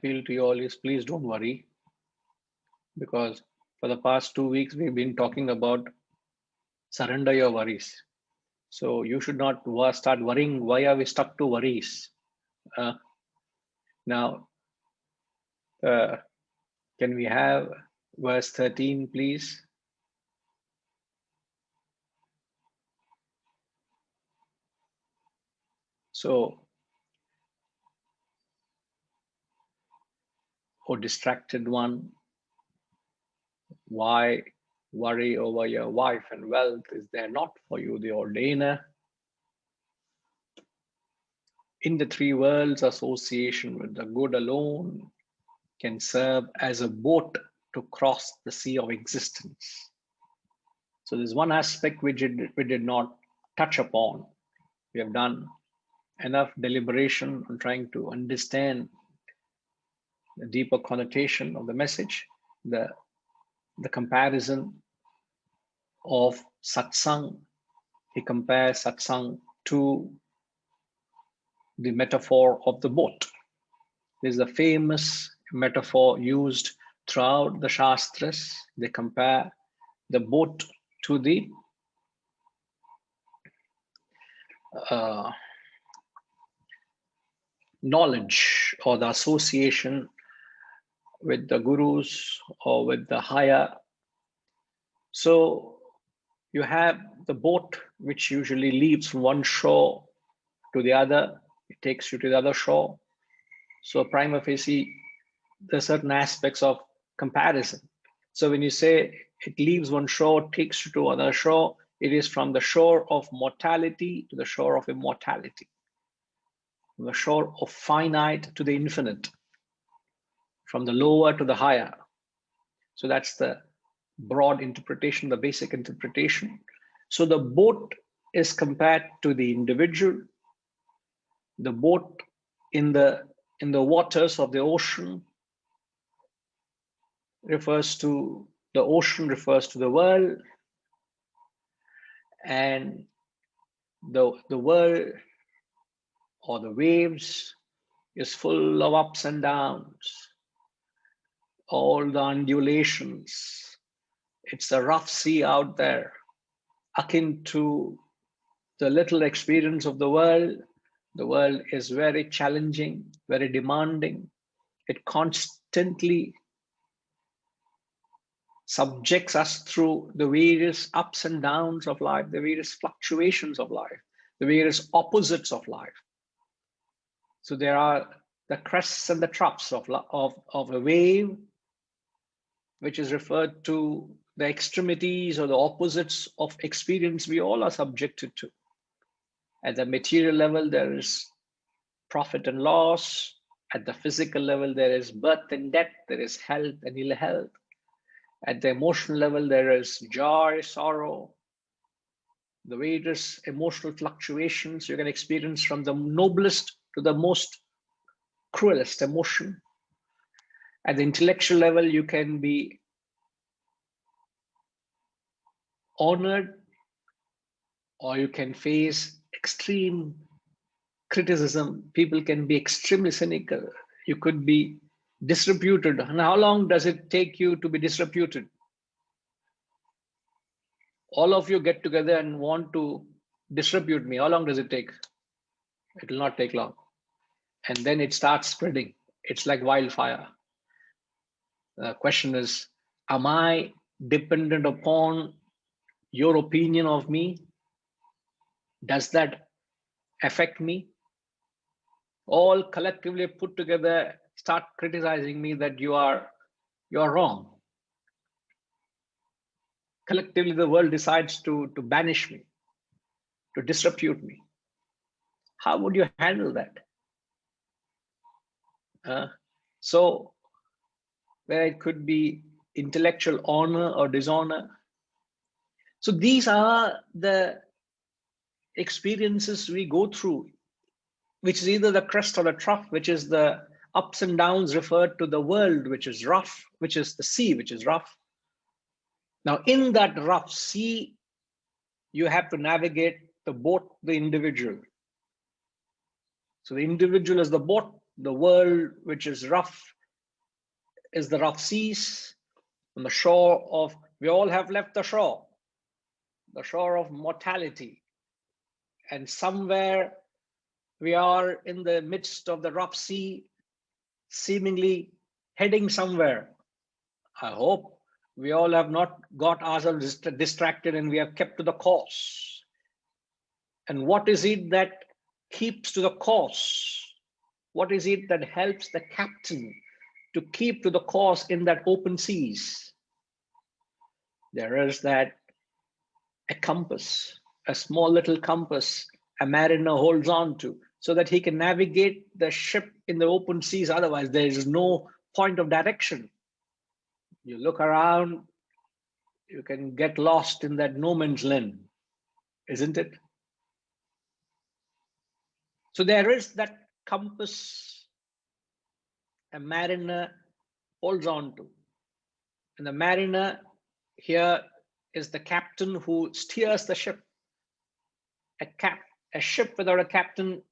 appeal to you all is please don't worry, because for the past 2 weeks we've been talking about surrender your worries. So you should not start worrying. Why are we stuck to worries? Now, can we have verse 13, please? So, oh distracted one, why worry over your wife and wealth? Is there not for you the ordainer? In the three worlds, association with the good alone can serve as a boat to cross the sea of existence. So there's one aspect which we did not touch upon. We have done enough deliberation on trying to understand the deeper connotation of the message, the comparison of satsang. He compares satsang to the metaphor of the boat. There's a famous metaphor used throughout the Shastras. They compare the boat to the knowledge or the association with the gurus or with the higher. So you have the boat which usually leaves from one shore to the other. It takes you to the other shore. So prima facie, there's certain aspects of comparison. So when you say it leaves one shore, takes you to another shore, it is from the shore of mortality to the shore of immortality, from the shore of finite to the infinite, from the lower to the higher. So that's the broad interpretation, the basic interpretation. So the boat is compared to the individual. The boat in the waters of the ocean refers to the ocean, refers to the world, and the world or the waves is full of ups and downs, all the undulations. It's a rough sea out there, akin to the little experience of the world. The world is very challenging, very demanding. It constantly subjects us through the various ups and downs of life, the various fluctuations of life, the various opposites of life. So there are the crests and the troughs of a wave, which is referred to the extremities or the opposites of experience we all are subjected to. At the material level, there is profit and loss. At the physical level, there is birth and death, there is health and ill health. At the emotional level, there is joy, sorrow, the various emotional fluctuations you can experience from the noblest to the most cruelest emotion. At the intellectual level, you can be honored or you can face extreme criticism. People can be extremely cynical. You could be disreputed. And how long does it take you to be disreputed? All of you get together and want to disrepute me. How long does it take? It will not take long. And then it starts spreading. It's like wildfire. The question is, am I dependent upon your opinion of me? Does that affect me? All collectively put together start criticizing me that you're wrong. Collectively, the world decides to banish me, to disrepute me. How would you handle that? So where it could be intellectual honor or dishonor. So these are the experiences we go through, which is either the crest or the trough, which is the ups and downs referred to the world, which is rough, which is the sea, which is rough. Now, in that rough sea, you have to navigate the boat, the individual. So the individual is the boat, The world which is rough is the rough seas. On the shore of, we all have left the shore of mortality. And somewhere we are in the midst of the rough sea, seemingly heading somewhere. I hope we all have not got ourselves distracted and we have kept to the course. And what is it that keeps to the course? What is it that helps the captain to keep to the course in that open seas? There is that a compass, a small little compass a mariner holds on to so that he can navigate the ship in the open seas. Otherwise, there is no point of direction. You look around, you can get lost in that no man's land, isn't it? So there is that compass a mariner holds on to. And the mariner here is the captain who steers the ship. A ship without a captain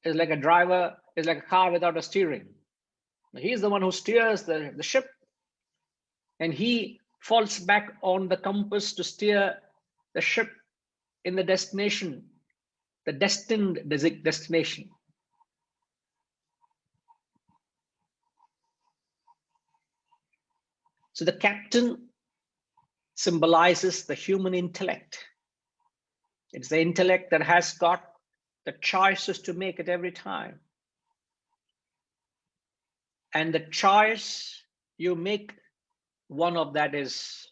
is like a driver, is like a car without a steering. He's the one who steers the ship, and he falls back on the compass to steer the ship in the destination, the destined destination. So the captain symbolizes the human intellect. It's the intellect that has got the choices to make at every time. And the choice you make, one of that is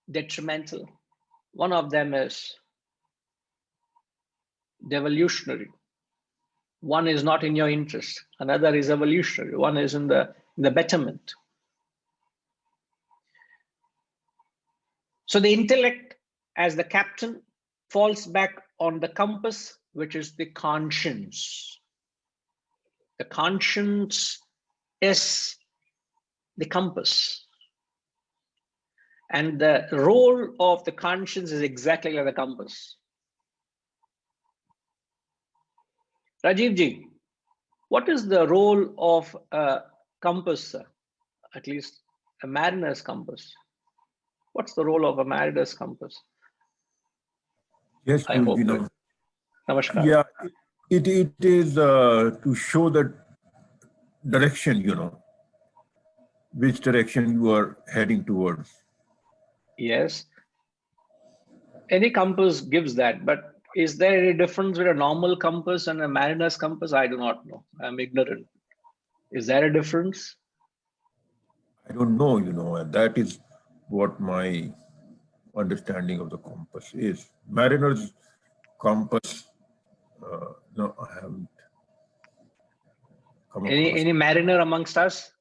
detrimental. One of them is devolutionary. One is not in your interest. Another is evolutionary. One is in the betterment. So the intellect, as the captain, falls back on the compass, which is the conscience. The conscience is the compass. And the role of the conscience is exactly like the compass. Rajiv ji, what is the role of a compass, at least a mariner's compass? What's the role of a mariner's compass? Yes, I hope. Namaskar. Yeah, it is to show the direction, which direction you are heading towards. Yes. Any compass gives that, but is there any difference with a normal compass and a mariner's compass? I do not know. I'm ignorant. Is there a difference? I don't know, and that is what my understanding of the compass is. Mariner's compass, no, I haven't come across. Any mariner amongst us?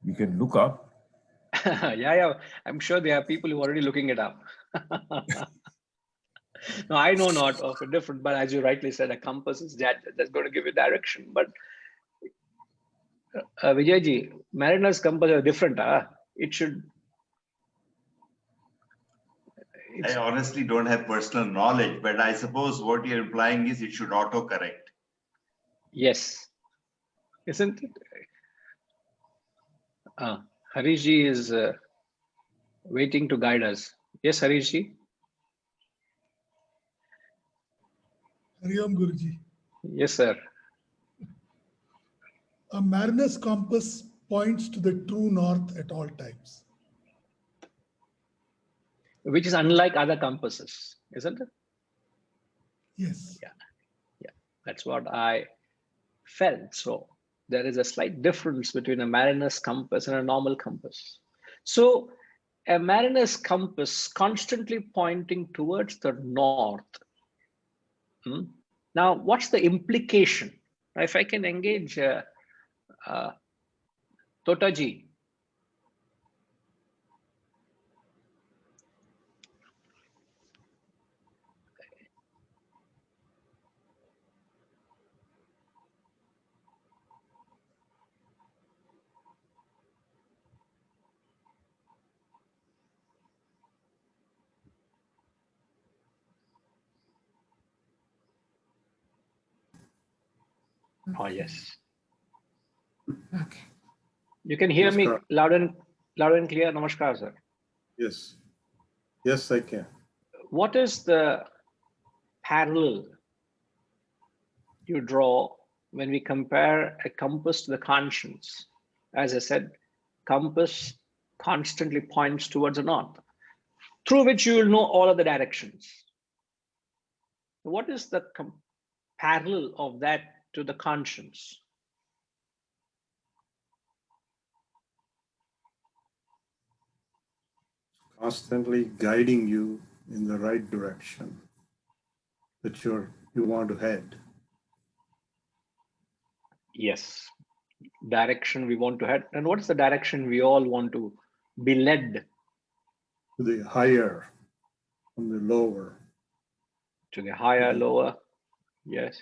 We can look up. Yeah, I'm sure there are people who are already looking it up. No, I know not of a different, but as you rightly said, a compass is that's going to give you direction. But Vijayji, mariner's compass are different. It should. I honestly don't have personal knowledge, but I suppose what you're implying is it should autocorrect. Yes, isn't it? Harishji is waiting to guide us. Yes, Harishji. Hariom Guruji. Yes, sir. A mariner's compass points to the true north at all times. Which is unlike other compasses, isn't it? Yes. Yeah, that's what I felt. So there is a slight difference between a mariner's compass and a normal compass. So a mariner's compass constantly pointing towards the north. Now, what's the implication? If I can engage Totaji. Oh, yes. Okay. You can hear me Namaskar. loud and clear. Namaskar, sir. Yes. Yes, I can. What is the parallel you draw when we compare a compass to the conscience? As I said, compass constantly points towards the north, through which you will know all of the directions. What is the parallel of that to the conscience? Constantly guiding you in the right direction that you want to head. Yes, direction we want to head. And what is the direction we all want to be led? To the higher from the lower. To the higher, lower. Yes.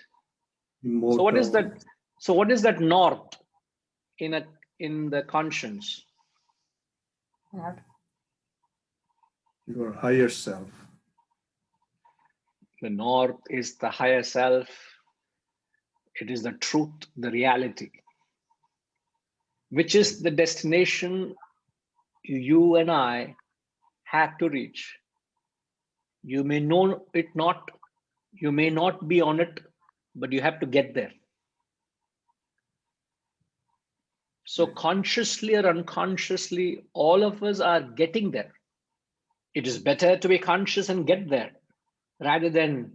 Immortal. So what is that? So what is that north in the conscience? Your higher self. The north is the higher self. It is the truth, the reality, which is the destination you and I have to reach. You may know it not, you may not be on it, but you have to get there. So consciously or unconsciously, all of us are getting there. It is better to be conscious and get there rather than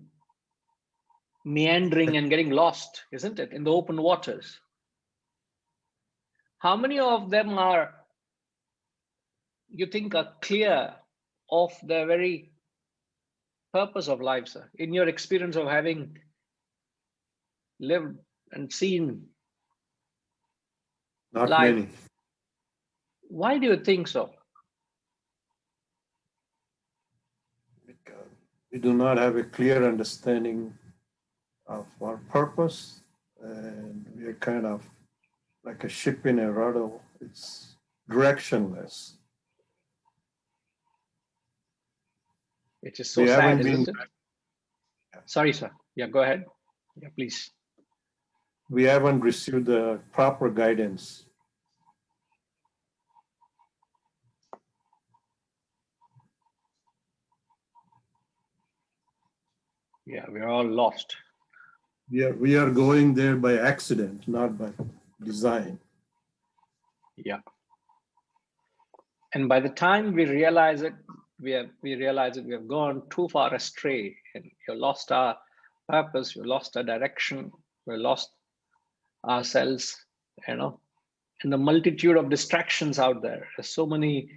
meandering and getting lost, isn't it, in the open waters? How many of them are, you think, are clear of the very purpose of life, sir, in your experience of having lived and seen Not life? many. Why do you think so? Because we do not have a clear understanding of our purpose, and we are kind of like a ship in a rudder. It's directionless. It is so We sad, haven't isn't been- it? Sorry, sir. Yeah, go ahead. Yeah, please. We haven't received the proper guidance. Yeah, we're all lost. We are going there by accident, not by design. Yeah. And by the time we realize it, we have gone too far astray, and we lost our purpose, we lost our direction, we lost ourselves, in the multitude of distractions out there. There's so many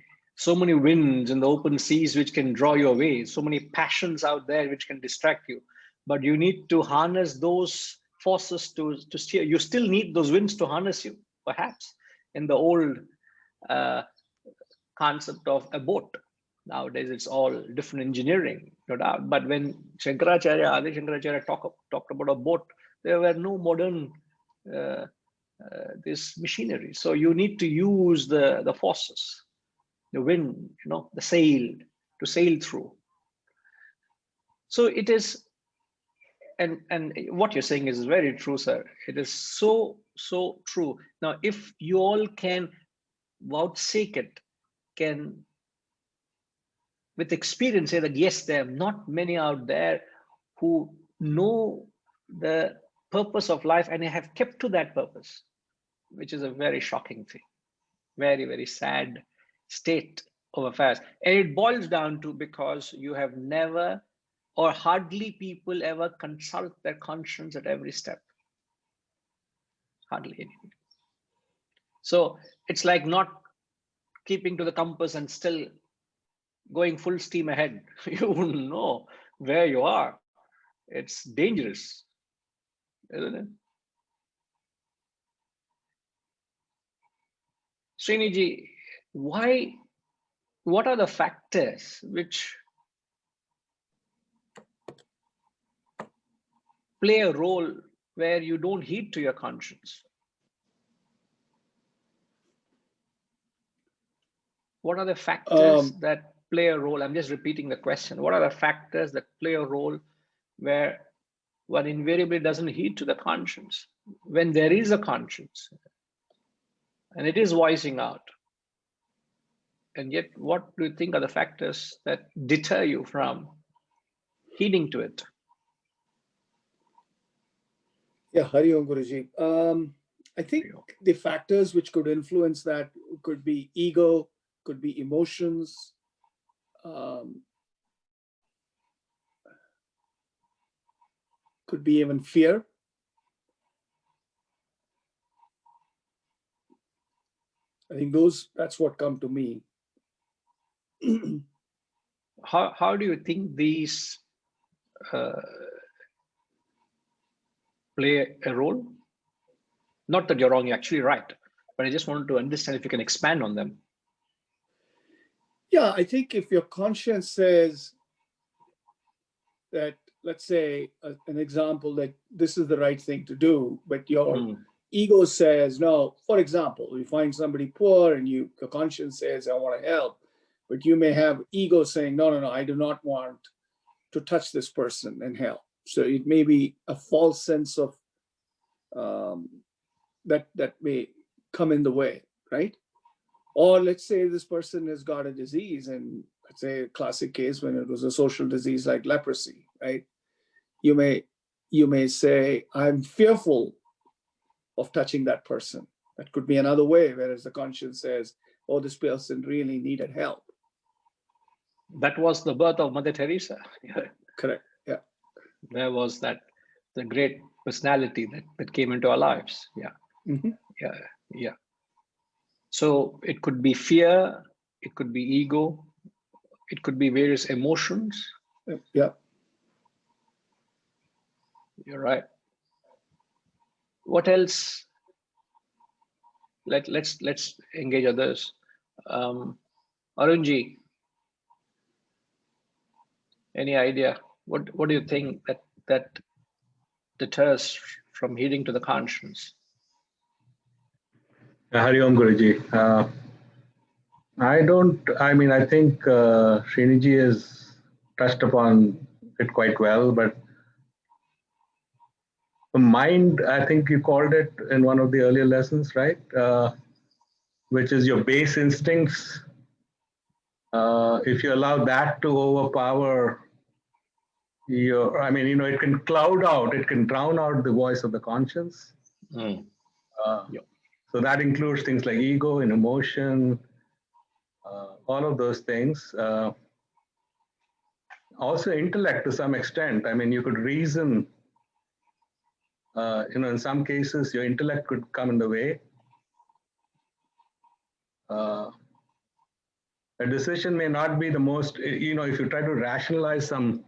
winds in the open seas which can draw you away, so many passions out there which can distract you. But you need to harness those forces to steer. You still need those winds to harness you, perhaps, in the old concept of a boat. Nowadays, it's all different engineering, no doubt. But when Adi Shankaracharya talked about a boat, there were no modern this machinery. So you need to use the forces, the wind, the sail, to sail through. So it is, and what you're saying is very true, sir. It is so true. Now, if you all can vouchsafe it, can with experience say that yes, there are not many out there who know the purpose of life and have kept to that purpose, which is a very shocking thing, very, very sad state of affairs. And it boils down to because you have never, or hardly people ever consult their conscience at every step. Hardly anyone. So it's like not keeping to the compass and still going full steam ahead. You wouldn't know where you are. It's dangerous, isn't it? Sriniji, what are the factors which play a role where you don't heed to your conscience? What are the factors that play a role? I'm just repeating the question. What are the factors that play a role where one invariably doesn't heed to the conscience? when there is a conscience and it is voicing out. And yet, what do you think are the factors that deter you from heeding to it? Yeah, Hari Om Guruji. I think the factors which could influence that could be ego, could be emotions, could be even fear. I think that's what come to me. How do you think these play a role? Not that you're wrong, you're actually right, but I just wanted to understand if you can expand on them. Yeah, I think if your conscience says that, let's say, an example, like this is the right thing to do, but your ego says no. For example, you find somebody poor and your conscience says, I want to help, but you may have ego saying, no, I do not want to touch this person and help. So it may be a false sense of that may come in the way, right? Or let's say this person has got a disease, and let's say a classic case when it was a social disease like leprosy, right? You may say, I'm fearful of touching that person. That could be another way, whereas the conscience says, oh, this person really needed help. That was the birth of Mother Teresa. Correct, yeah. There was the great personality that came into our lives. Yeah. So it could be fear, it could be ego, it could be various emotions. Yeah. You're right. What else? Let's engage others. Arunji, any idea? What do you think that deters from heeding to the conscience? Hari Om Guruji. I think Sriniji has touched upon it quite well, but the mind, I think you called it in one of the earlier lessons, right? Which is your base instincts. If you allow that to overpower it can cloud out, it can drown out the voice of the conscience. So that includes things like ego and emotion, all of those things. Also intellect to some extent. I mean, you could reason, in some cases, your intellect could come in the way. A decision may not be the most, if you try to rationalize some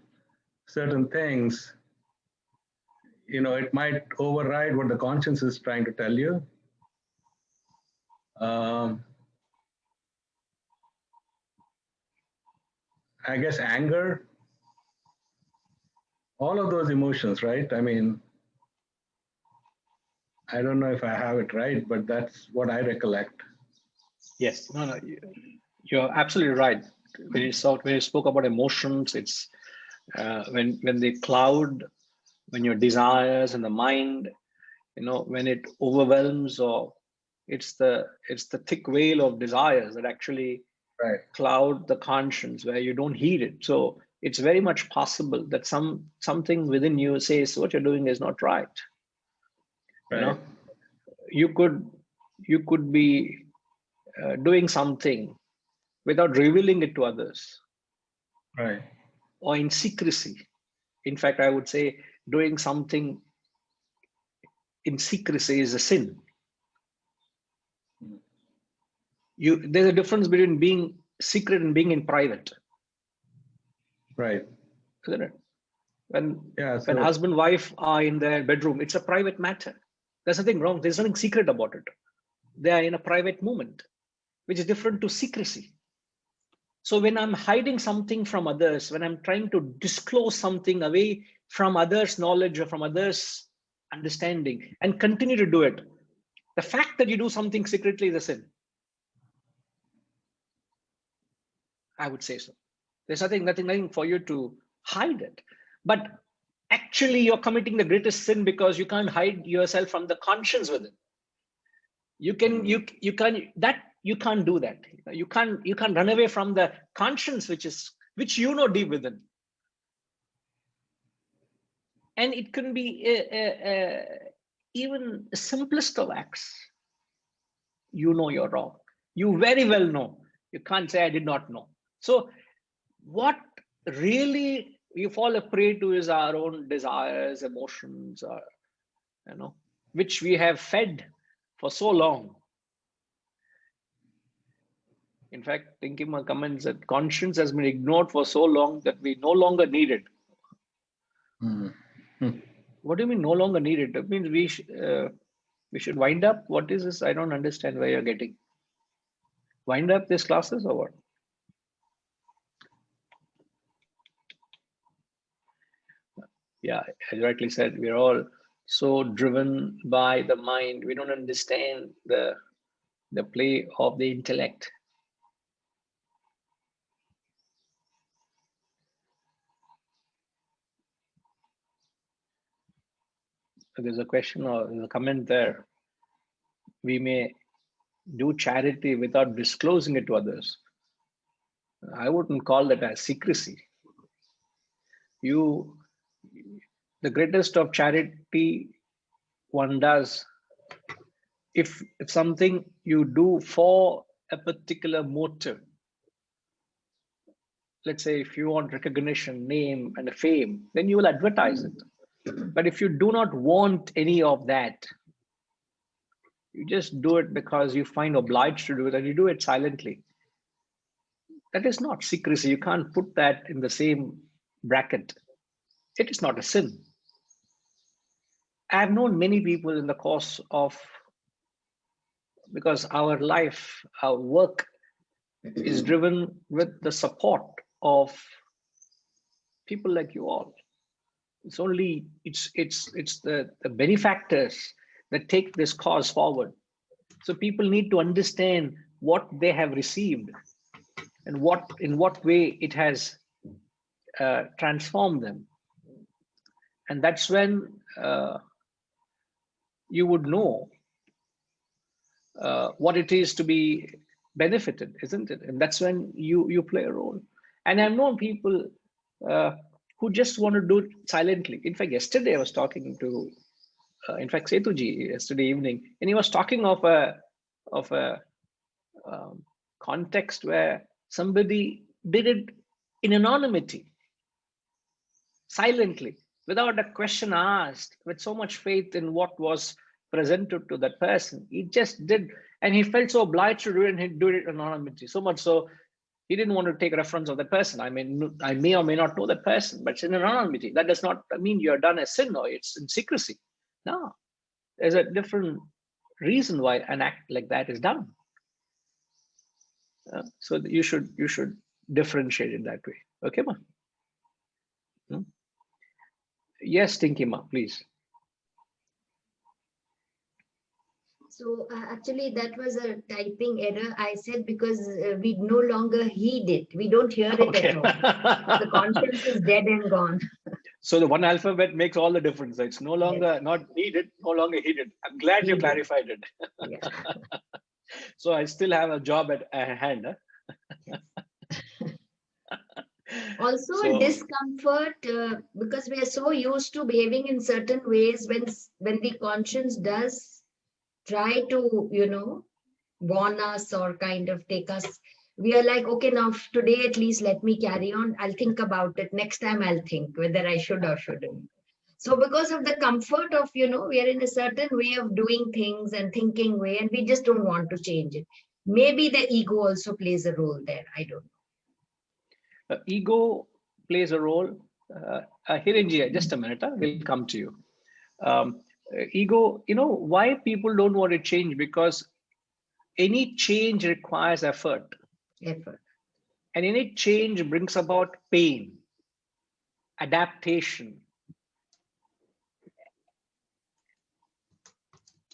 certain things, it might override what the conscience is trying to tell you. I guess anger, all of those emotions, right? I mean, I don't know if I have it right, but that's what I recollect. Yes, no, you're absolutely right. When you spoke about emotions, it's when they cloud, when your desires and the mind, when it overwhelms, or it's the thick veil of desires that actually cloud the conscience, where you don't heed it. So it's very much possible that something within you says what you're doing is not right. You could be doing something without revealing it to others, right? Or in secrecy. In fact, I would say doing something in secrecy is a sin. There's a difference between being secret and being in private. Right. Isn't it? When so husband and wife are in their bedroom, it's a private matter. There's nothing wrong. There's nothing secret about it. They are in a private moment, which is different to secrecy. So when I'm hiding something from others, when I'm trying to disclose something away from others' knowledge or from others' understanding and continue to do it, the fact that you do something secretly is a sin. I would say so. There's nothing for you to hide it. But actually you're committing the greatest sin because you can't hide yourself from the conscience within. You can't do that. You can't run away from the conscience, which you know deep within. And it can be even the simplest of acts. You know you're wrong. You very well know. You can't say I did not know. So what really you fall a prey to is our own desires, emotions, or which we have fed for so long. In fact, Tinkima comments that conscience has been ignored for so long that we no longer need it. What do you mean no longer need it? It means we should wind up. What is this? I don't understand where you're getting. Wind up these classes or what? Yeah, as you rightly said, we're all so driven by the mind. We don't understand the play of the intellect. So there's a question or there's a comment there. We may do charity without disclosing it to others. I wouldn't call that as secrecy. The greatest of charity one does if something you do for a particular motive. Let's say if you want recognition, name, and a fame, then you will advertise it. But if you do not want any of that, you just do it because you find obliged to do it, and you do it silently. That is not secrecy. You can't put that in the same bracket. It is not a sin. I have known many people in the course of, because our life, our work is driven with the support of people like you all. It's the benefactors that take this cause forward. So people need to understand what they have received and in what way it has transformed them. And that's when you would know what it is to be benefited, isn't it? And that's when you play a role. And I've known people who just want to do it silently. In fact, yesterday I was talking to, Setuji yesterday evening, and he was talking of a context where somebody did it in anonymity, silently, without a question asked, with so much faith in what was presented to that person. He just did, and he felt so obliged to do it, and he did it anonymity, so much so he didn't want to take reference of that person. I mean, I may or may not know that person, but it's in anonymity. That does not mean you're done a sin or it's in secrecy. No, there's a different reason why an act like that is done. So you should differentiate it that way. Okay, ma? Yes, Tinkima, please. So actually that was a typing error. I said because we no longer heed it. We don't hear it at all. The conscience is dead and gone. So the one alphabet makes all the difference. It's no longer not needed, no longer heeded. I'm glad you clarified it. Yeah. So I still have a job at hand. Huh? Also So, discomfort because we are so used to behaving in certain ways when the conscience does try to, warn us or kind of take us, we are like, okay, now today at least let me carry on. I'll think about it. Next time I'll think whether I should or shouldn't. So because of the comfort of, we are in a certain way of doing things and thinking way, and we just don't want to change it. Maybe the ego also plays a role there. I don't know. Ego plays a role. Hiranji, just a minute, we'll come to you. Ego, why people don't want to change? Because any change requires effort. And any change brings about pain, adaptation,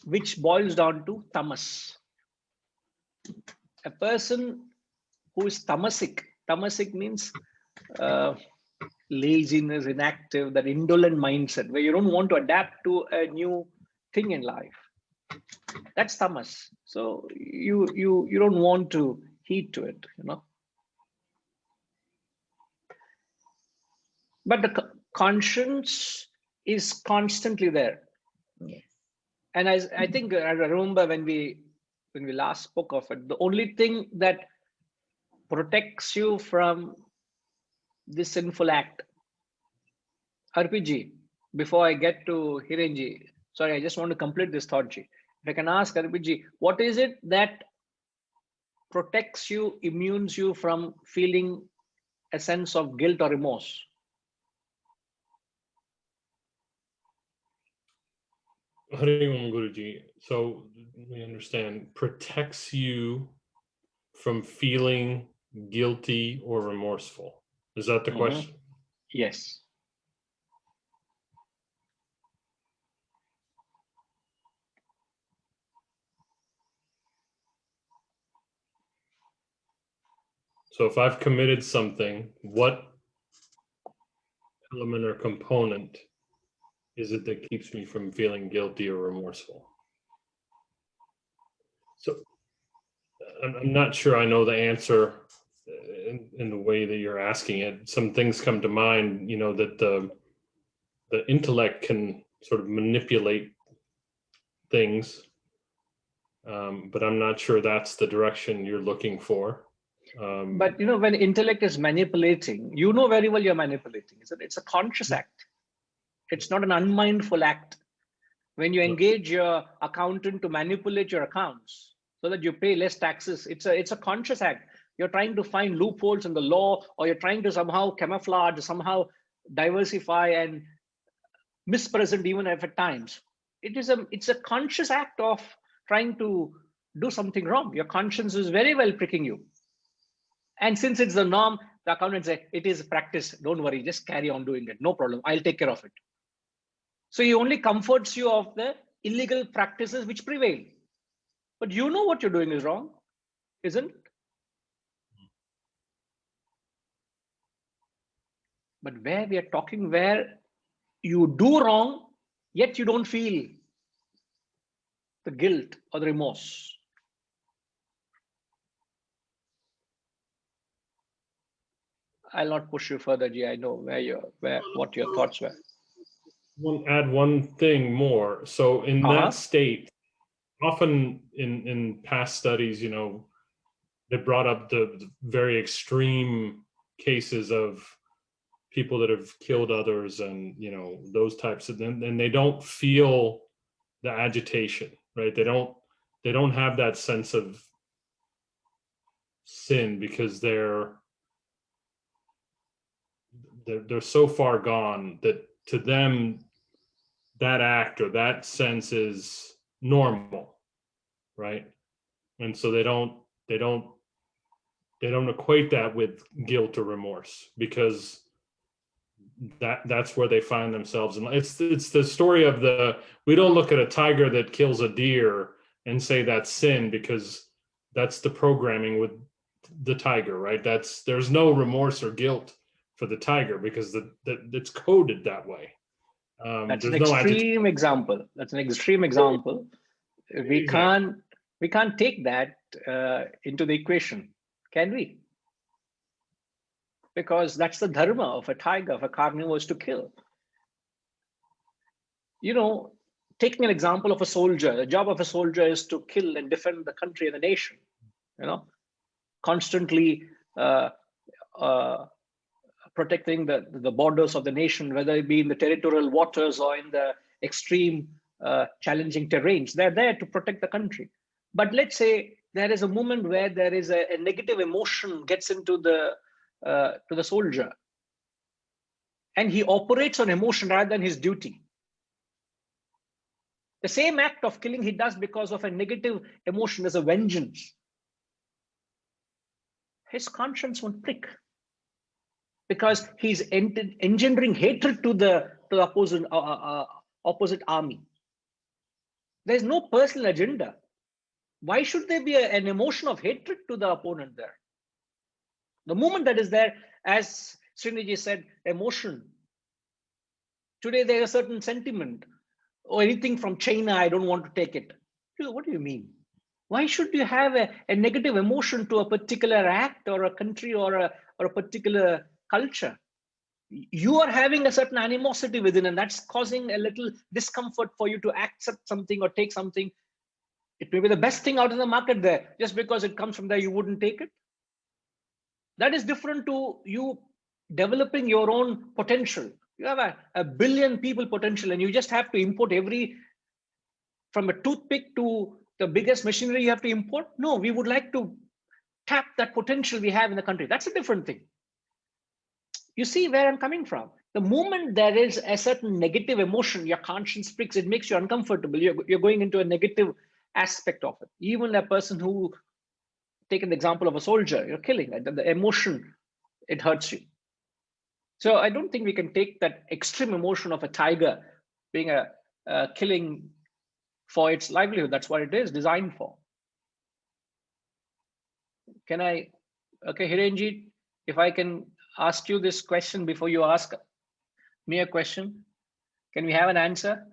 which boils down to tamas. A person who is tamasic means laziness, inactive, that indolent mindset where you don't want to adapt to a new thing in life. That's tamas. So you don't want to heed to it, you know. But the conscience is constantly there. Yes. And I think I remember when we last spoke of it, the only thing that protects you from this sinful act, RPG, before I get to Hirenji, sorry, I just want to complete this thought, Ji. If I can ask RPG, what is it that protects you, immunes you from feeling a sense of guilt or remorse? Hari Om Guruji. So we understand, protects you from feeling guilty or remorseful. Is that the question? Yes. So if I've committed something, what element or component is it that keeps me from feeling guilty or remorseful? So I'm not sure I know the answer in the way that you're asking it. Some things come to mind, you know, that the intellect can sort of manipulate things, but I'm not sure that's the direction you're looking for. But you know, when intellect is manipulating, you know very well you're manipulating. It's a conscious act. It's not an unmindful act. When you engage your accountant to manipulate your accounts so that you pay less taxes, it's a conscious act. You're trying to find loopholes in the law, or you're trying to somehow camouflage, somehow diversify and mispresent even if at times. It's a conscious act of trying to do something wrong. Your conscience is very well pricking you. And since it's the norm, the accountant says, it is practice. Don't worry, just carry on doing it. No problem. I'll take care of it. So he only comforts you of the illegal practices which prevail. But you know what you're doing is wrong, isn't it? But where we are talking, where you do wrong, yet you don't feel the guilt or the remorse. I'll not push you further, Ji. I know what your thoughts were. Add one thing more. So in that state, often in past studies, you know, they brought up the very extreme cases of people that have killed others, and you know, those types of them, and they don't feel the agitation, right? They don't have that sense of sin because they're so far gone that to them that act or that sense is normal, right? And so they don't equate that with guilt or remorse, because that's where they find themselves. And it's the story of we don't look at a tiger that kills a deer and say that's sin, because that's the programming with the tiger, right? There's no remorse or guilt for the tiger because it's coded that way. That's an extreme example. That's an extreme example. We can't take that into the equation, can we? Because that's the dharma of a tiger, of a carnivore, is to kill. You know, taking an example of a soldier, the job of a soldier is to kill and defend the country and the nation, you know, constantly protecting the borders of the nation, whether it be in the territorial waters or in the extreme challenging terrains. They're there to protect the country. But let's say there is a moment where there is a negative emotion gets into to the soldier, and he operates on emotion rather than his duty. The same act of killing he does because of a negative emotion, as a vengeance. His conscience won't prick, because he's engendering hatred to the opposite army. There's no personal agenda. Why should there be an emotion of hatred to the opponent there? The moment that is there, as Srinaji said emotion. Today there is a certain sentiment, or anything from China, I don't want to take it. What do you mean? Why should you have a negative emotion to a particular act or a country or a particular culture? You are having a certain animosity within, and that's causing a little discomfort for you to accept something or take something. It may be the best thing out in the market there. Just because it comes from there, you wouldn't take it. That is different to you developing your own potential. You have a billion people potential, and you just have to import from a toothpick to the biggest machinery you have to import. No, we would like to tap that potential we have in the country. That's a different thing. You see where I'm coming from. The moment there is a certain negative emotion, your conscience pricks, it makes you uncomfortable. You're going into a negative aspect of it. Even a person who, take an example of a soldier, you're killing, the emotion, it hurts you. So I don't think we can take that extreme emotion of a tiger being a killing for its livelihood. That's what it is designed for. Can I, okay, Hirenji, if I can ask you this question before you ask me a question, can we have an answer?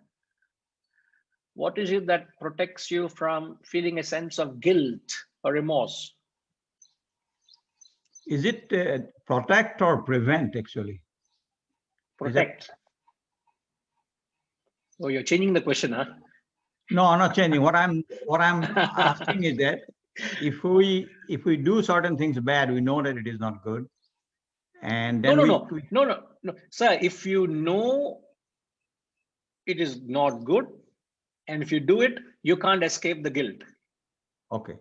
What is it that protects you from feeling a sense of guilt or remorse? Is it protect or prevent, actually? Protect. Oh, you're changing the question, huh? No, I'm not changing. What I'm asking is that if we do certain things bad, we know that it is not good, and then no, sir. If you know it is not good, and if you do it, you can't escape the guilt. Okay.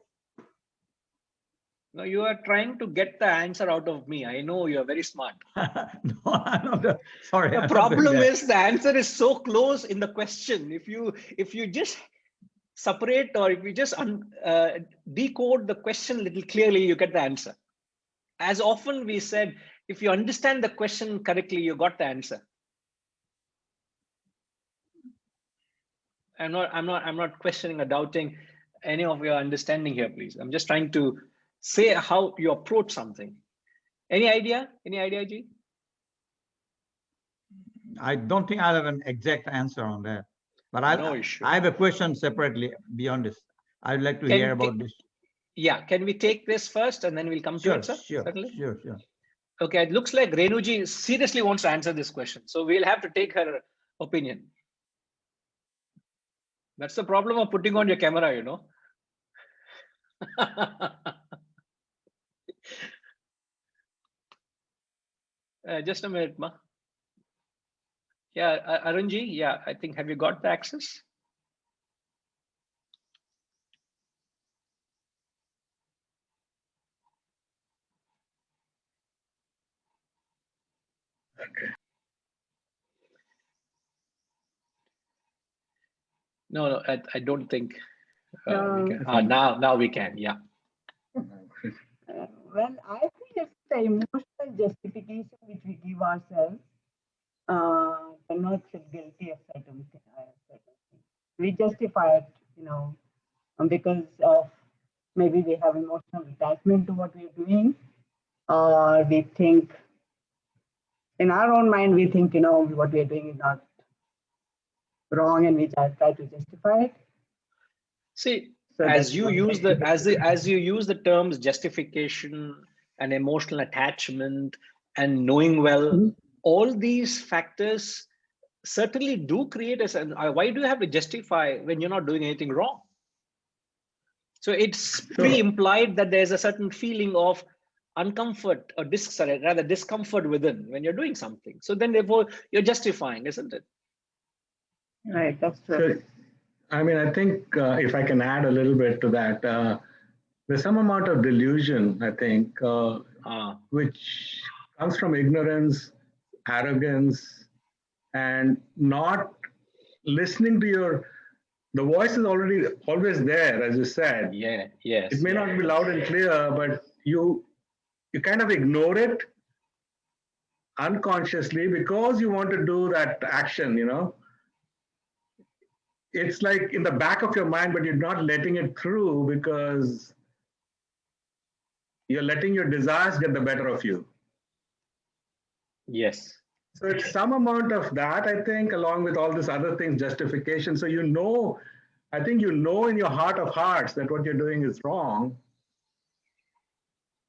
No, you are trying to get the answer out of me. I know you are very smart. No, I'm not, sorry. The problem is the answer is so close in the question. If you just separate, or if you just decode the question a little clearly, you get the answer. As often we said, if you understand the question correctly, you got the answer. I'm not questioning or doubting any of your understanding here, please. I'm just trying to say how you approach something. Any idea? Any idea, G? I don't think I have an exact answer on that, but I have a question separately beyond this. I'd like to hear about this. Yeah, can we take this first and then we'll come to it, sir? Sure. Okay, it looks like Renuji seriously wants to answer this question, so we'll have to take her opinion. That's the problem of putting on your camera, you know. Just a minute, ma. Yeah, Arunji, yeah, I think, have you got the access? Okay. No, I don't think we can. Now we can, yeah. Well, I think it's the emotional justification which we give ourselves to not feel guilty of certain things. We justify it, you know, because of maybe we have emotional attachment to what we're doing, or we think in our own mind, we think, you know, what we're doing is not wrong, and we try to justify it. See, so as you use the terms justification and emotional attachment and knowing well, all these factors certainly do create a sense. Why do you have to justify when you're not doing anything wrong? So it's pre-implied that there's a certain feeling of uncomfort or discomfort within when you're doing something. So then therefore you're justifying, isn't it? Right, that's true. So, I mean, I think if I can add a little bit to that, there's some amount of delusion, I think, which comes from ignorance, arrogance, and not listening to the voice is always there, as you said. Yeah, yes. It may not be loud and clear, but you kind of ignore it unconsciously because you want to do that action, you know. It's like in the back of your mind, but you're not letting it through because you're letting your desires get the better of you. Yes. So it's some amount of that, I think, along with all this other things, justification. So you know, I think you know in your heart of hearts that what you're doing is wrong,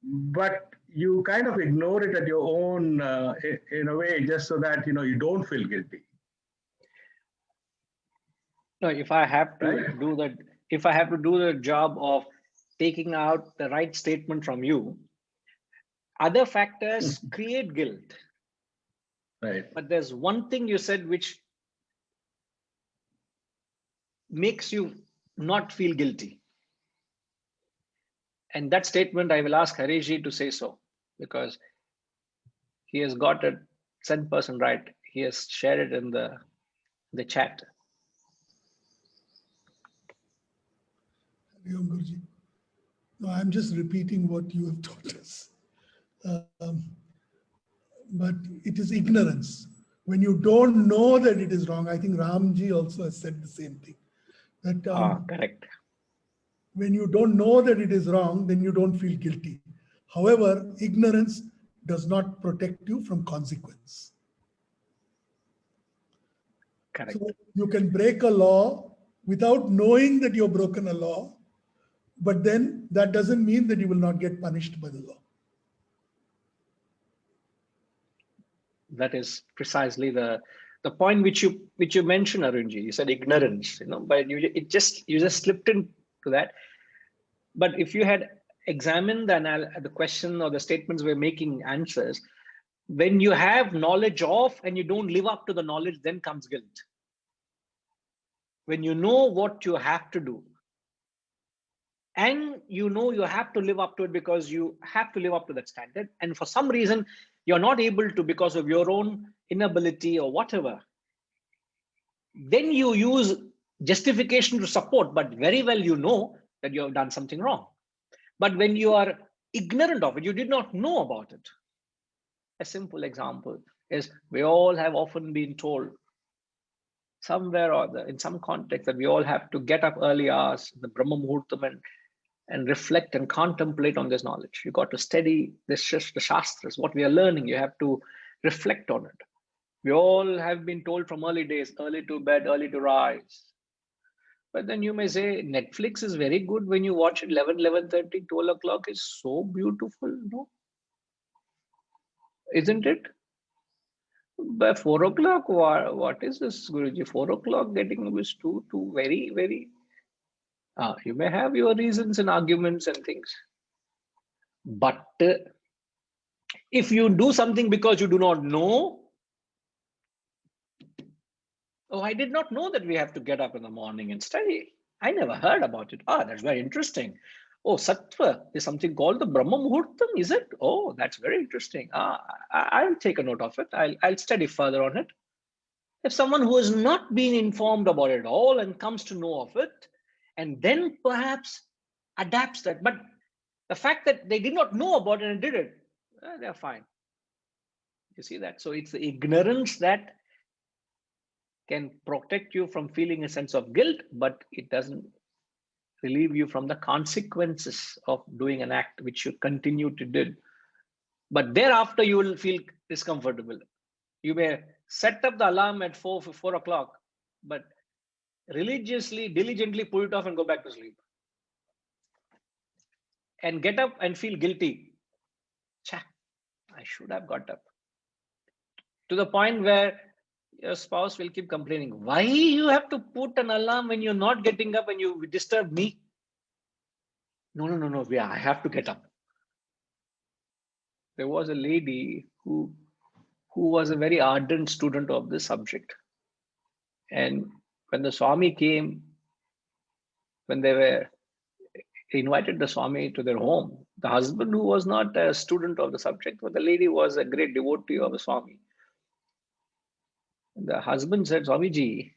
but you kind of ignore it at your own, in a way, just so that, you don't feel guilty. No, if I have to Right. do that, if I have to do the job of taking out the right statement from you, other factors create guilt. Right. But there's one thing you said which makes you not feel guilty. And that statement, I will ask Harishji to say so, because he has got it 10% right. He has shared it in the chat. Hari Om, Guruji. No, I'm just repeating what you have taught us. But it is ignorance. When you don't know that it is wrong, I think Ramji also has said the same thing. That Correct. when you don't know that it is wrong, then you don't feel guilty. However, ignorance does not protect you from consequence. Correct. So you can break a law without knowing that you've broken a law, but then that doesn't mean that you will not get punished by the law. That is precisely the point which you mentioned, Arunji. You said ignorance, but you just slipped into that. But if you had examined the question or the statements we're making answers, when you have knowledge of and you don't live up to the knowledge, then comes guilt. When you know what you have to do, and you have to live up to it because you have to live up to that standard, and for some reason you're not able to because of your own inability or whatever, then you use justification to support, but very well you know that you have done something wrong. But when you are ignorant of it, you did not know about it. A simple example is we all have often been told somewhere or other, in some context, that we all have to get up early hours, the Brahma Muhurtam, and reflect and contemplate on this knowledge. You got to study the Shastras, what we are learning. You have to reflect on it. We all have been told from early days, early to bed, early to rise. But then you may say, Netflix is very good when you watch it 11, 11:30, 12 o'clock is so beautiful, no? Isn't it? By 4 o'clock, what is this, Guruji? 4 o'clock getting was too very, very. You may have your reasons and arguments and things. But if you do something because you do not know, oh, I did not know that we have to get up in the morning and study. I never heard about it. That's very interesting. Oh, Sattva is something called the Brahma Muhurtam, is it? Oh, that's very interesting. I'll take a note of it. I'll study further on it. If someone who has not been informed about it all and comes to know of it, and then perhaps adapts that, but the fact that they did not know about it and did it, they're fine. You see that? So it's the ignorance that can protect you from feeling a sense of guilt, but it doesn't relieve you from the consequences of doing an act which you continue to do. But thereafter, you will feel discomfortable. You may set up the alarm at 4 o'clock, but religiously, diligently put it off and go back to sleep. And get up and feel guilty. I should have got up. To the point where your spouse will keep complaining, why you have to put an alarm when you're not getting up and you disturb me? No, I have to get up. There was a lady who was a very ardent student of this subject. And when the Swami came, when they invited the Swami to their home, the husband, who was not a student of the subject, but the lady was a great devotee of the Swami. The husband said, Swamiji,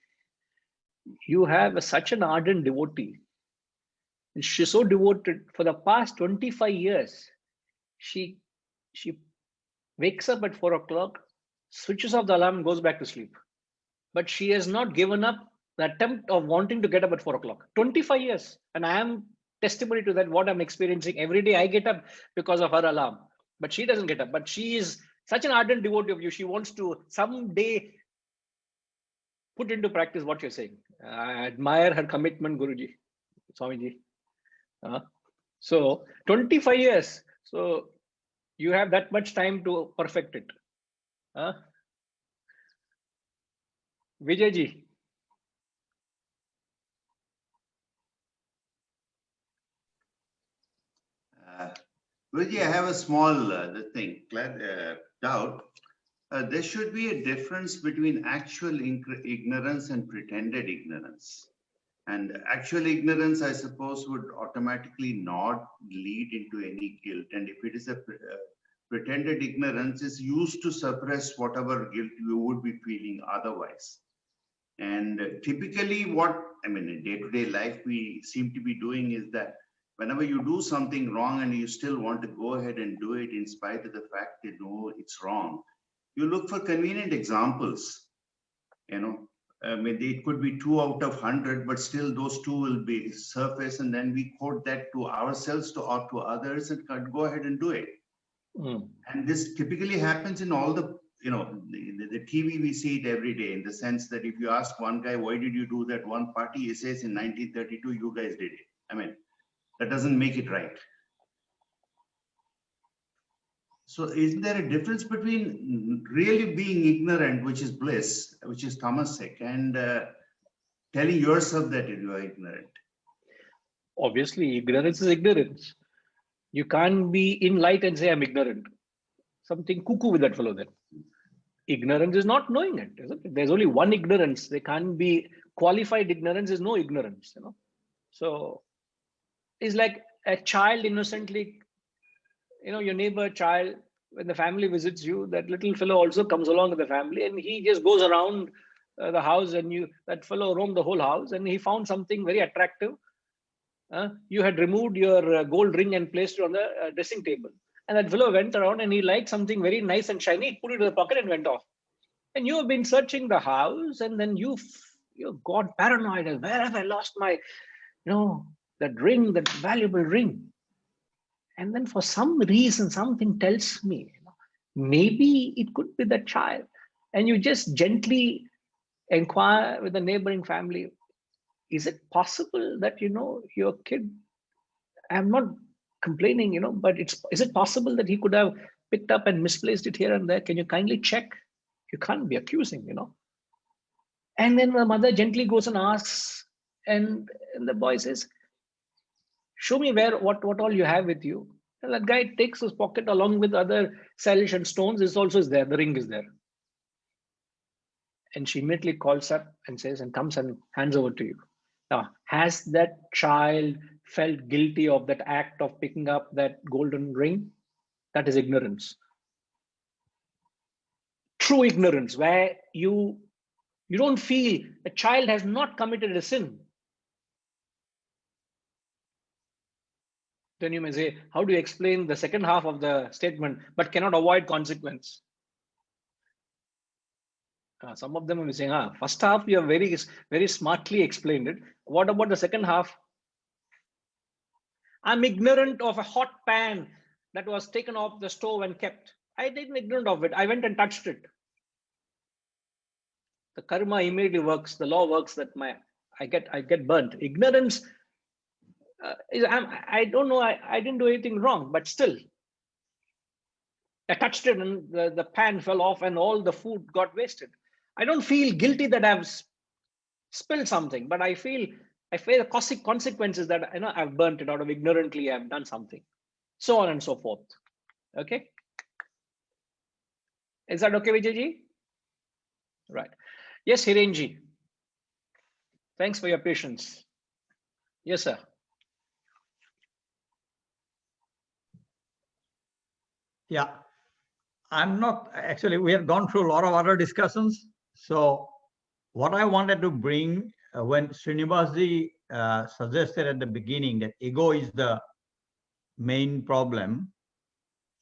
you have such an ardent devotee. And she's so devoted. For the past 25 years, she wakes up at 4 o'clock, switches off the alarm, and goes back to sleep. But she has not given up the attempt of wanting to get up at 4 o'clock. 25 years. And I am testimony to that, what I'm experiencing. Every day I get up because of her alarm. But she doesn't get up. But she is Such an ardent devotee of you. She wants to someday put into practice what you're saying. I admire her commitment, Guruji, Swamiji. So 25 years. So you have that much time to perfect it. Vijayji. Guruji, I have a small doubt. There should be a difference between actual ignorance and pretended ignorance. And actual ignorance, I suppose, would automatically not lead into any guilt. And if it is a pretended ignorance, is used to suppress whatever guilt you would be feeling otherwise. And typically what, I mean, in day-to-day life, we seem to be doing is that whenever you do something wrong and you still want to go ahead and do it in spite of the fact that no, it's wrong, you look for convenient examples. You know, I mean, it could be 2 out of 100, but still those 2 will be surface, and then we quote that to ourselves or to others and go ahead and do it. And this typically happens in all the, you know, the TV, we see it every day, in the sense that if you ask one guy, why did you do that one party? He says in 1932, you guys did it. I mean, that doesn't make it right. So isn't there a difference between really being ignorant, which is bliss, which is tamasic, and telling yourself that you are ignorant? Obviously, ignorance is ignorance. You can't be in light and say I'm ignorant. Something cuckoo with that fellow then. Ignorance is not knowing it, isn't it? There's only one ignorance. There can't be qualified ignorance. Is no ignorance, you know. So it's like a child innocently, you know, your neighbor child, when the family visits you, that little fellow also comes along with the family, and he just goes around the house, and that fellow roamed the whole house, and he found something very attractive. You had removed your gold ring and placed it on the dressing table. And that fellow went around and he liked something very nice and shiny, he put it in the pocket and went off. And you have been searching the house, and then you got paranoid. And where have I lost my, you know, that ring, that valuable ring? And then for some reason, something tells me, you know, maybe it could be the child. And you just gently inquire with the neighboring family, is it possible that, you know, your kid, I'm not complaining, you know, but is it possible that he could have picked up and misplaced it here and there? Can you kindly check? You can't be accusing, you know. And then the mother gently goes and asks, and the boy says, show me what all you have with you. And that guy takes his pocket along with other salish and stones. It also is there. The ring is there. And she immediately calls up and says, and comes and hands over to you. Now, has that child felt guilty of that act of picking up that golden ring? That is ignorance. True ignorance, where you don't feel a child has not committed a sin. Then you may say, how do you explain the second half of the statement, but cannot avoid consequence? Some of them will be saying, first half you have very, very smartly explained it. What about the second half? I'm ignorant of a hot pan that was taken off the stove and kept. I didn't ignorant of it. I went and touched it. The karma immediately works. The law works that I get burnt. Ignorance. I don't know. I didn't do anything wrong, but still, I touched it and the pan fell off and all the food got wasted. I don't feel guilty that I've spilled something, but I feel the consequences that, you know, I've burnt it out of ignorantly. I've done something, so on and so forth. Okay, is that okay, Vijayji? Right. Yes, Hirenji. Thanks for your patience. Yes, sir. Yeah, I'm not actually. We have gone through a lot of other discussions. So what I wanted to bring when Srinivasji suggested at the beginning that ego is the main problem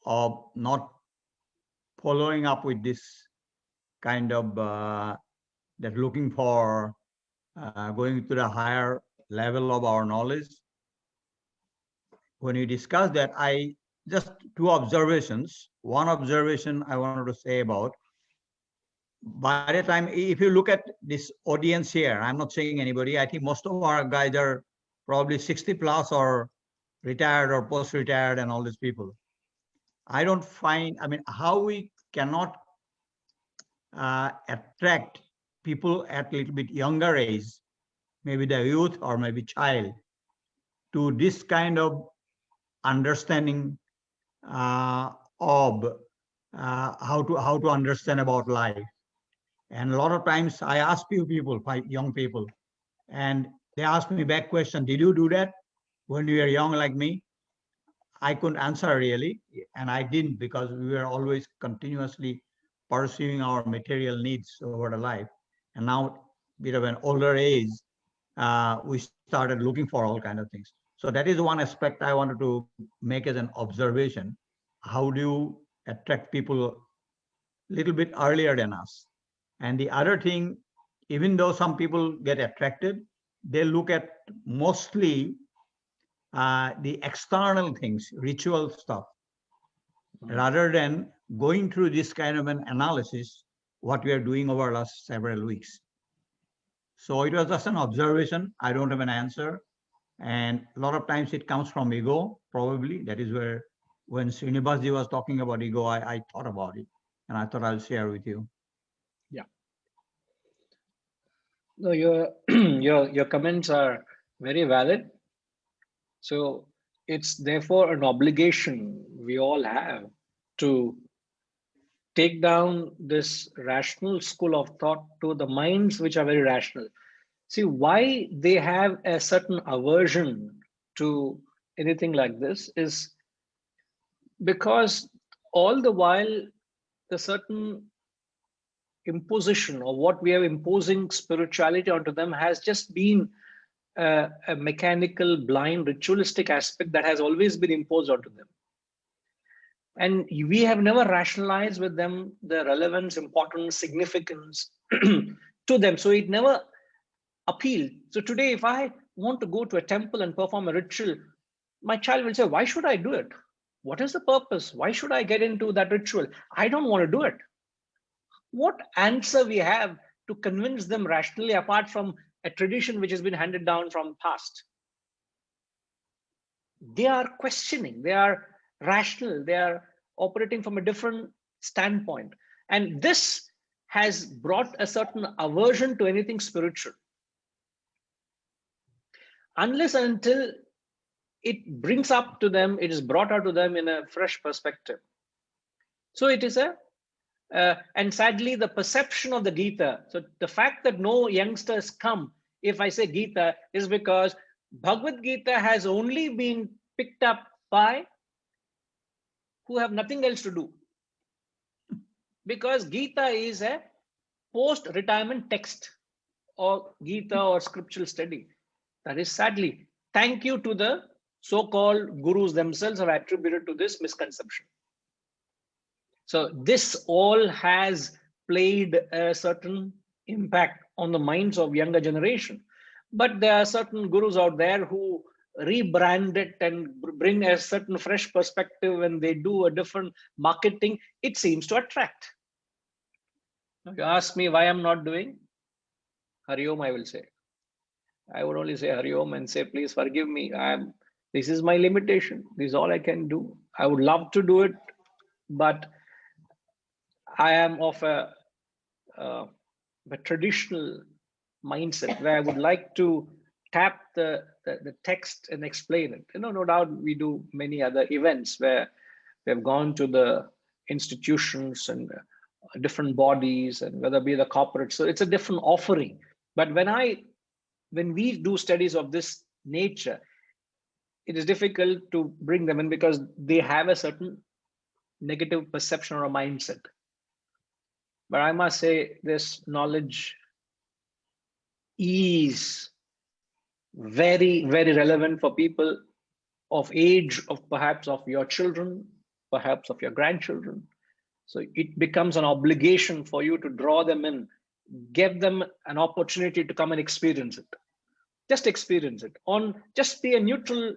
of not following up with this kind of that looking for going to the higher level of our knowledge. When we discussed that, I just two observations. One observation I wanted to say about, by the time, if you look at this audience here, I'm not saying anybody, I think most of our guys are probably 60 plus or retired or post-retired and all these people. I don't find, I mean, how we cannot attract people at a little bit younger age, maybe the youth or maybe child, to this kind of understanding of how to understand about life. And a lot of times I ask few people, young people, and they ask me back question, did you do that when you were young like me? I couldn't answer really, and I didn't, because we were always continuously pursuing our material needs over the life. And now, bit of an older age, we started looking for all kind of things. So that is one aspect I wanted to make as an observation. How do you attract people a little bit earlier than us? And the other thing, even though some people get attracted, they look at mostly the external things, ritual stuff, rather than going through this kind of an analysis, what we are doing over the last several weeks. So it was just an observation. I don't have an answer. And a lot of times it comes from ego, probably. That is where, when Srinivasji was talking about ego, I thought about it. And I thought I'll share with you. Yeah. No, your comments are very valid. So it's therefore an obligation we all have to take down this rational school of thought to the minds which are very rational. See, why they have a certain aversion to anything like this is because all the while the certain imposition or what we are imposing spirituality onto them has just been a mechanical, blind, ritualistic aspect that has always been imposed onto them. And we have never rationalized with them the relevance, importance, significance to them. So it never appealed. So today, if I want to go to a temple and perform a ritual, my child will say, why should I do it? What is the purpose? Why should I get into that ritual? I don't want to do it. What answer we have to convince them rationally apart from a tradition which has been handed down from past? They are questioning, they are rational, they are operating from a different standpoint. And this has brought a certain aversion to anything spiritual. Unless and until it brings up to them, it is brought out to them in a fresh perspective. So it is and sadly, the perception of the Gita, so the fact that no youngsters come, if I say Gita, is because Bhagavad Gita has only been picked up by who have nothing else to do. Because Gita is a post-retirement text or Gita or scriptural study. That is sadly, thank you to the so-called gurus themselves have attributed to this misconception. So this all has played a certain impact on the minds of younger generation. But there are certain gurus out there who rebrand it and bring a certain fresh perspective, and they do a different marketing. It seems to attract. If you ask me why I'm not doing Hari Om, I will say. I would only say Hari Om and say, please forgive me. This is my limitation. This is all I can do. I would love to do it, but I am of a traditional mindset where I would like to tap the text and explain it. No doubt we do many other events where we have gone to the institutions and different bodies, and whether it be the corporate. So it's a different offering. But when we do studies of this nature, it is difficult to bring them in because they have a certain negative perception or a mindset. But I must say this knowledge is very, very relevant for people of age of perhaps of your children, perhaps of your grandchildren. So it becomes an obligation for you to draw them in, give them an opportunity to come and experience it. Just experience it. Just be a neutral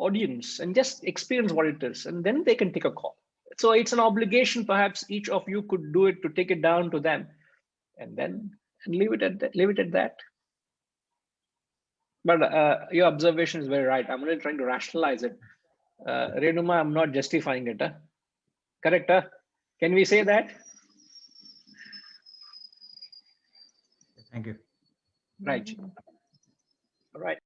audience and just experience what it is, and then they can take a call. So it's an obligation. Perhaps each of you could do it, to take it down to them, and then leave it at that. Leave it at that. But your observation is very right. I'm only trying to rationalize it. Renuma, I'm not justifying it. Correct? Can we say that? Thank you. Right. All right.